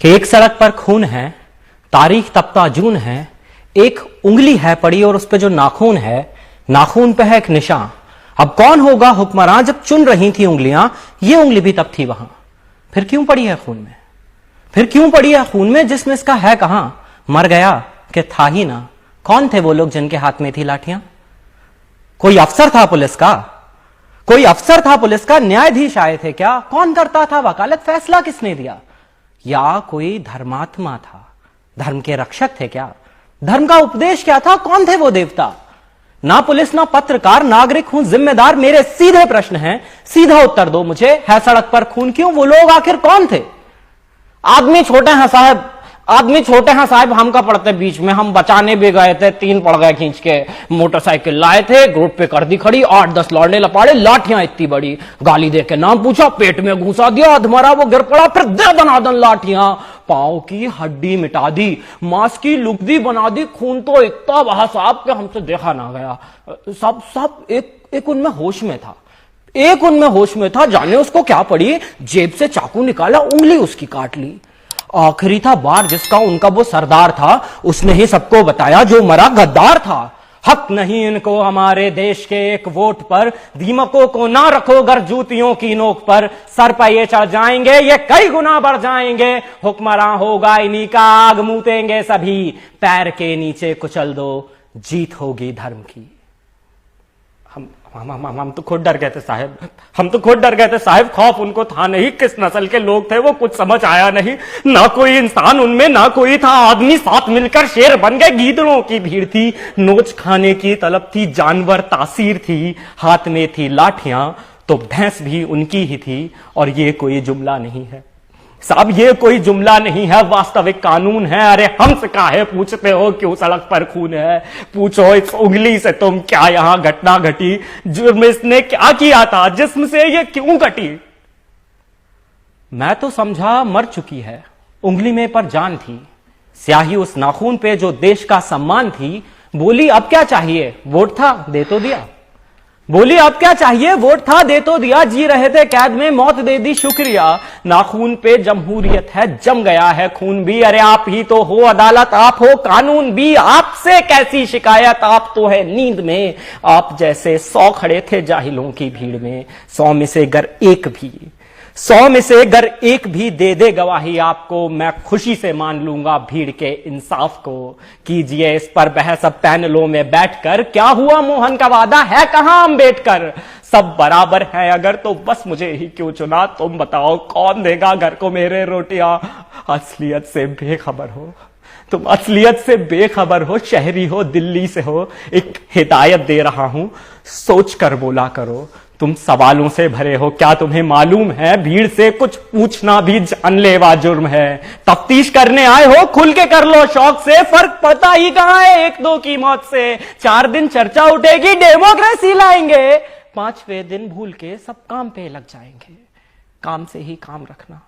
कि एक सड़क पर खून है, तारीख तपता जून है, एक उंगली है पड़ी और उस पे जो नाखून है, नाखून पे है एक निशान। अब कौन होगा हुक्मरान जब चुन रही थी उंगलियां, ये उंगली भी तब थी वहां। फिर क्यों पड़ी है खून में? फिर क्यों पड़ी है खून में जिसमें इसका है कहां? मर गया कि था ही ना। कौन थे वो लोग जिनके हाथ में थी लाठियां? कोई अफसर था पुलिस का? कोई अफसर था पुलिस का? न्यायाधीश आए थे क्या? कौन करता था वकालत? फैसला किसने दिया? या कोई धर्मात्मा था? धर्म के रक्षक थे क्या? धर्म का उपदेश क्या था? कौन थे वो देवता? ना पुलिस ना पत्रकार, नागरिक हूं जिम्मेदार। मेरे सीधे प्रश्न हैं, सीधा उत्तर दो मुझे। है सड़क पर खून क्यों? वो लोग आखिर कौन थे? आदमी छोटे हैं साहब, आदमी छोटे हैं साहब, हम का पड़ते बीच में। हम बचाने भी गए थे, 3 पड़ गए खींच के। मोटरसाइकिल लाए थे, रोड पे कर दी खड़ी, 8-10 लौंडे लपाड़े, लाठियां इतनी बड़ी। गाली दे के नाम पूछा, पेट में घुसा दिया, अधमरा वो गिर पड़ा, फिर दे दनादन लाठियां, पांव की हड्डी मिटा दी, मांस की लुगदी बना दी। खून तो इतना बहा साहब के हमसे देखा ना गया। सब एक उनमें होश में था, एक उनमें होश में था। जाने उसको क्या पड़ी, जेब से चाकू निकाला, उंगली उसकी काट ली। आखिरी था बार जिसका उनका वो सरदार था, उसने ही सबको बताया जो मरा गद्दार था। हक नहीं इनको हमारे देश के एक वोट पर, दीमकों को ना रखो गर जूतियों की नोक पर। सर पर ये चढ़ जाएंगे, ये कई गुना बढ़ जाएंगे। हुक्मरान होगा इन्हीं का, आग मूतेंगे सभी। पैर के नीचे कुचल दो, जीत होगी धर्म की। हम तो खुद डर गए थे साहब, हम तो खुद डर गए थे साहब। खौफ उनको था नहीं, किस नस्ल के लोग थे वो कुछ समझ आया नहीं। ना कोई इंसान उनमें, ना कोई था आदमी। साथ मिलकर शेर बन गए, गीदड़ों की भीड़ थी। नोच खाने की तलब थी, जानवर तासीर थी। हाथ में थी लाठियां तो भैंस भी उनकी ही थी। और ये कोई जुमला नहीं है साहब, ये कोई जुमला नहीं है, वास्तविक कानून है। अरे हमसे काहे पूछते हो क्यों सड़क पर खून है? पूछो इस उंगली से तुम क्या यहां घटना घटी, जुर्म इसने क्या किया था, जिस्म से ये क्यों घटी? मैं तो समझा मर चुकी है, उंगली में पर जान थी। स्याही उस नाखून पे जो देश का सम्मान थी। बोली अब क्या चाहिए? वोट था, दे तो दिया। बोली अब क्या चाहिए? वोट था, दे तो दिया। जी रहे थे कैद में, मौत दे दी, शुक्रिया। नाखून पे जमहूरियत है, जम गया है खून भी। अरे आप ही तो हो अदालत, आप हो कानून भी। आपसे कैसी शिकायत, आप तो है नींद में। आप जैसे 100 खड़े थे जाहिलों की भीड़ में। 100 में से अगर एक भी दे दे गवाही आपको, मैं खुशी से मान लूंगा भीड़ के इंसाफ को। कीजिए इस पर बहस अब पैनलों में बैठकर। क्या हुआ मोहन का वादा, है कहां अम्बेडकर? सब बराबर है अगर तो बस मुझे ही क्यों चुना? तुम बताओ कौन देगा घर को मेरे रोटियां? असलियत से बेखबर हो तुम, असलियत से बेखबर हो। शहरी हो, दिल्ली से हो, एक हिदायत दे रहा हूं, सोच कर बोला करो। तुम सवालों से भरे हो, क्या तुम्हें मालूम है भीड़ से कुछ पूछना भी जानलेवा जुर्म है? तफ्तीश करने आए हो, खुल के कर लो शौक से। फर्क पड़ता ही कहां है 1-2 की मौत से? 4 दिन चर्चा उठेगी, डेमोक्रेसी लाएंगे। 5वें दिन भूल के सब काम पे लग जाएंगे। काम से ही काम रखना,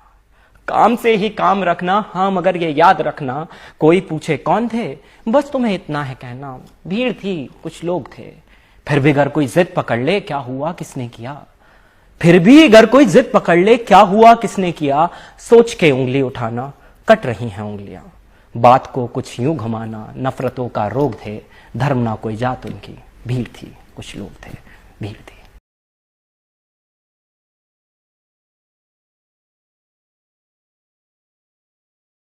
काम से ही काम रखना। हाँ मगर ये याद रखना, कोई पूछे कौन थे, बस तुम्हें इतना है कहना, भीड़ थी, कुछ लोग थे। फिर भी अगर कोई जिद पकड़ ले, क्या हुआ किसने किया? फिर भी अगर कोई जिद पकड़ ले, क्या हुआ किसने किया? सोच के उंगली उठाना, कट रही हैं उंगलियां। बात को कुछ यूं घुमाना, नफरतों का रोग थे। धर्म ना कोई जात उनकी, भीड़ थी, कुछ लोग थे, भीड़ थी।